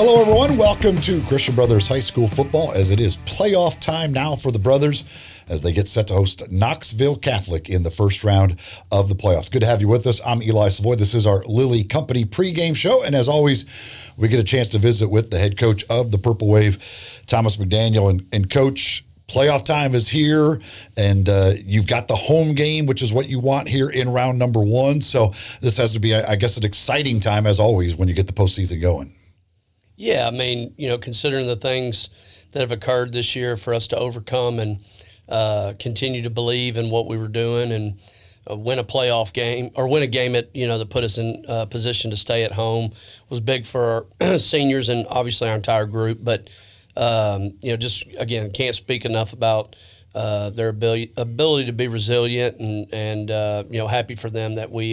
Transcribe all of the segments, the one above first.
Hello, everyone. Welcome to Christian Brothers High School football, as it is playoff time now for the Brothers as they get set to host Knoxville Catholic in the first round of the playoffs. Good to have you with us. I'm Eli Savoy. This is our Lilly Company pregame show, and as always, we get a chance to visit with the head coach of the Purple Wave, Thomas McDaniel. And Coach, playoff time is here, and you've got the home game, which is what you want here in round number one. So this has to be, I guess, an exciting time, as always, when you get the postseason going. Yeah, I mean, considering the things that have occurred this year, for us to overcome and continue to believe in what we were doing and win a playoff game or win a game that put us in position to stay at home was big for our seniors and obviously our entire group. But just again, can't speak enough about their ability to be resilient and happy for them that we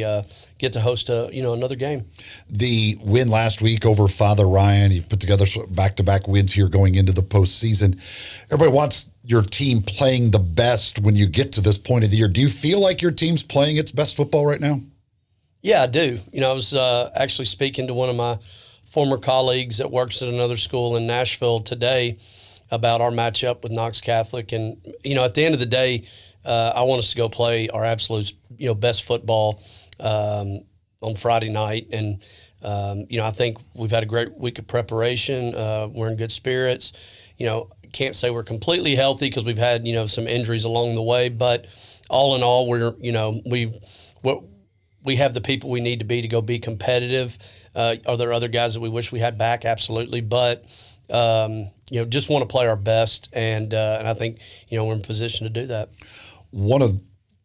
get to host another game. The win last week over Father Ryan, you've put together back-to-back wins here going into the postseason. Everybody wants your team playing the best when you get to this point of the year. Do you feel like your team's playing its best football right now? Yeah, I do. I was actually speaking to one of my former colleagues that works at another school in Nashville today about our matchup with Knox Catholic. And, at the end of the day, I want us to go play our absolute, best football on Friday night. And, I think we've had a great week of preparation. We're in good spirits. Can't say we're completely healthy because we've had, some injuries along the way. But all in all, we have the people we need to go be competitive. Are there other guys that we wish we had back? Absolutely. But just want to play our best, and I think we're in position to do that. One of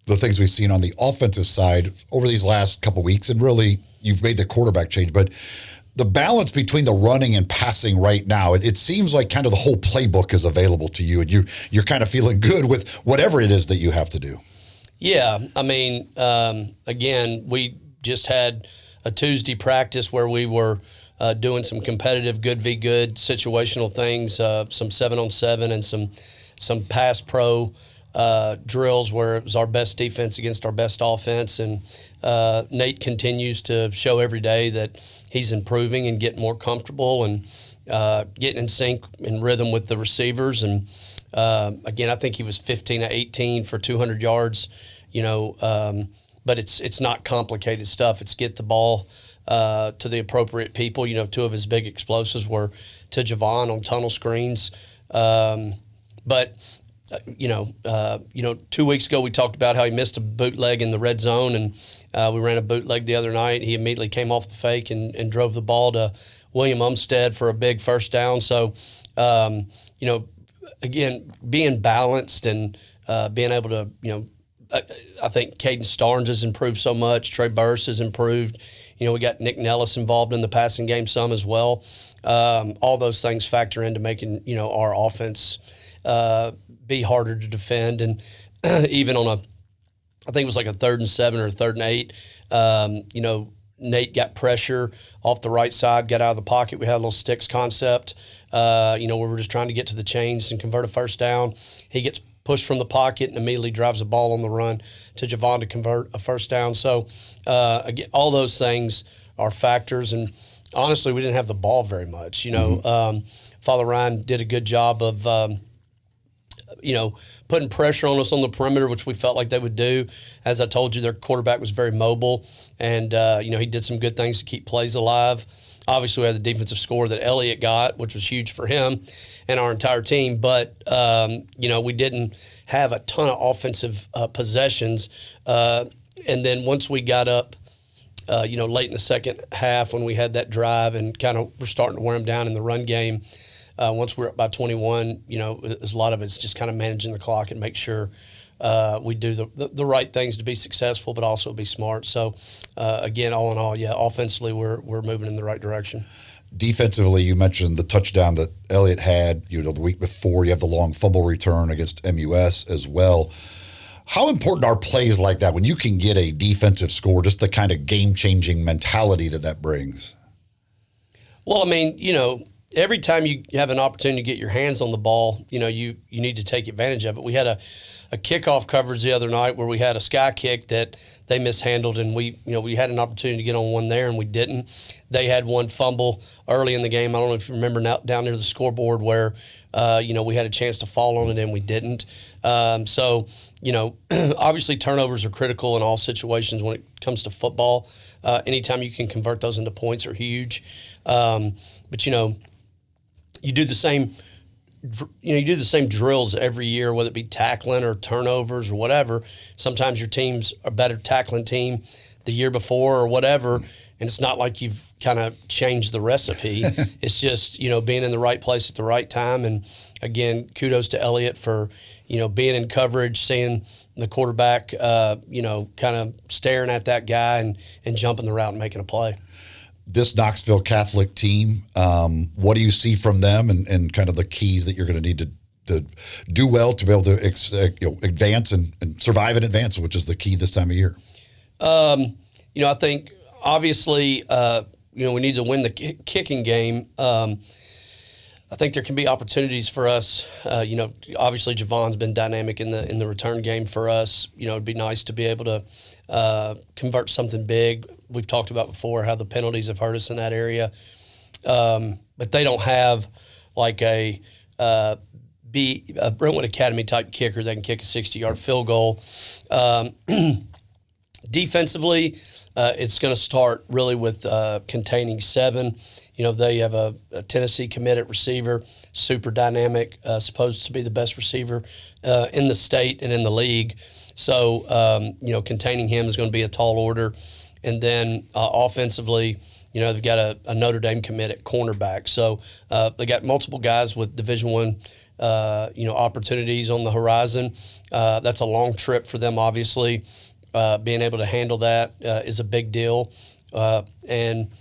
the things we've seen on the offensive side over these last couple of weeks, and really you've made the quarterback change, but the balance between the running and passing right now, it seems like kind of the whole playbook is available to you, and you're kind of feeling good with whatever it is that you have to do. Yeah, I mean, again, we just had a Tuesday practice where we were doing some competitive good v good situational things, some 7-on-7 and some pass pro drills where it was our best defense against our best offense. And Nate continues to show every day that he's improving and getting more comfortable and getting in sync and rhythm with the receivers. And again, I think he was 15 of 18 for 200 yards. But it's not complicated stuff. It's get the ball to the appropriate people. Two of his big explosives were to Javon on tunnel screens. But 2 weeks ago we talked about how he missed a bootleg in the red zone, and we ran a bootleg the other night. He immediately came off the fake and drove the ball to William Umstead for a big first down. So, again, being balanced and being able to, I think Caden Starnes has improved so much. Trey Burris has improved. We got Nick Nellis involved in the passing game some as well. All those things factor into making, our offense be harder to defend. And even on I think it was like a 3rd and 7 or 3rd and 8, Nate got pressure off the right side, got out of the pocket. We had a little sticks concept, where we're just trying to get to the chains and convert a first down. He gets pushed from the pocket and immediately drives the ball on the run to Javon to convert a first down. So, again, all those things are factors. And honestly, we didn't have the ball very much. Father Ryan did a good job of, putting pressure on us on the perimeter, which we felt like they would do. As I told you, their quarterback was very mobile, and, he did some good things to keep plays alive. Obviously, we had the defensive score that Elliott got, which was huge for him and our entire team. But, we didn't have a ton of offensive possessions. And then once we got up, late in the second half when we had that drive and kind of were starting to wear them down in the run game, once we're up by 21, a lot of it's just kind of managing the clock and make sure we do the right things to be successful, but also be smart. So, again, all in all, yeah, offensively we're moving in the right direction. Defensively, you mentioned the touchdown that Elliott had, the week before. You have the long fumble return against MUS as well. How important are plays like that when you can get a defensive score, just the kind of game-changing mentality that brings? Well, I mean, every time you have an opportunity to get your hands on the ball, you need to take advantage of it. We had kickoff coverage the other night where we had a sky kick that they mishandled, and we had an opportunity to get on one there and we didn't. They had one fumble early in the game. I don't know if you remember down near the scoreboard where we had a chance to fall on it and we didn't. Obviously turnovers are critical in all situations when it comes to football. Anytime you can convert those into points are huge. But you do the same. You do the same drills every year, whether it be tackling or turnovers or whatever. Sometimes your team's a better tackling team the year before or whatever, and it's not like you've kind of changed the recipe. It's just being in the right place at the right time. And again, kudos to Elliott for being in coverage, seeing the quarterback kind of staring at that guy and jumping the route and making a play. This Knoxville Catholic team, what do you see from them and kind of the keys that you're going to need to do well to be able to advance and survive and advance, which is the key this time of year? I think obviously, we need to win the kicking game. I think there can be opportunities for us. Obviously Javon's been dynamic in the return game for us. It'd be nice to be able to convert something big. We've talked about before how the penalties have hurt us in that area. But they don't have like a Brentwood Academy type kicker that can kick a 60-yard field goal. Defensively, it's going to start really with containing 7. They have a Tennessee committed receiver, super dynamic, supposed to be the best receiver in the state and in the league. So, containing him is going to be a tall order. And then offensively, they've got a Notre Dame commit at cornerback. So they got multiple guys with Division I, opportunities on the horizon. That's a long trip for them, obviously. Being able to handle that is a big deal. Again,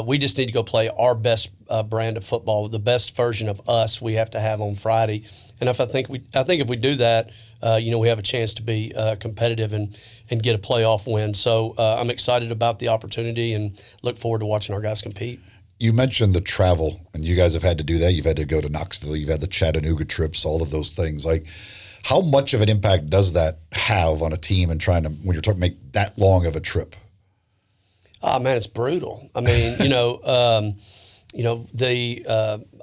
we just need to go play our best brand of football, the best version of us we have to have on Friday. And I think if we do that, we have a chance to be competitive and get a playoff win. So I'm excited about the opportunity and look forward to watching our guys compete. You mentioned the travel, and you guys have had to do that. You've had to go to Knoxville. You've had the Chattanooga trips, all of those things. Like, how much of an impact does that have on a team and trying to, when you're talking, make that long of a trip? Oh man, it's brutal. I mean,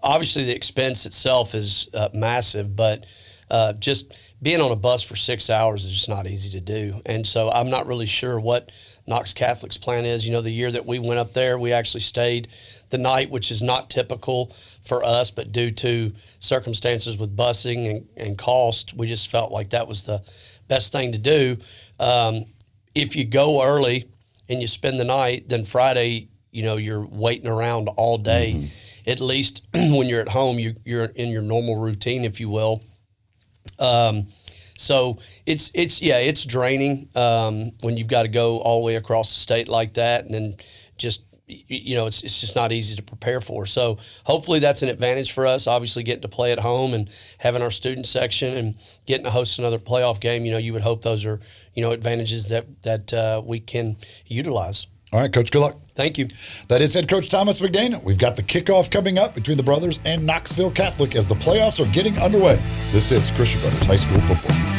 obviously the expense itself is massive, but just being on a bus for 6 hours is just not easy to do. And so I'm not really sure what Knox Catholic's plan is. The year that we went up there, we actually stayed the night, which is not typical for us, but due to circumstances with busing and cost, we just felt like that was the best thing to do. If you go early and you spend the night, then Friday, you're waiting around all day. Mm-hmm. At least when you're at home, you're in your normal routine, if you will. So it's draining when you've got to go all the way across the state like that, and then just it's just not easy to prepare for. So hopefully that's an advantage for us. Obviously, getting to play at home and having our student section and getting to host another playoff game. You would hope those are advantages that we can utilize. All right, Coach, good luck. Thank you. That is head coach Thomas McDaniel. We've got the kickoff coming up between the Brothers and Knoxville Catholic as the playoffs are getting underway. This is Christian Brothers High School Football.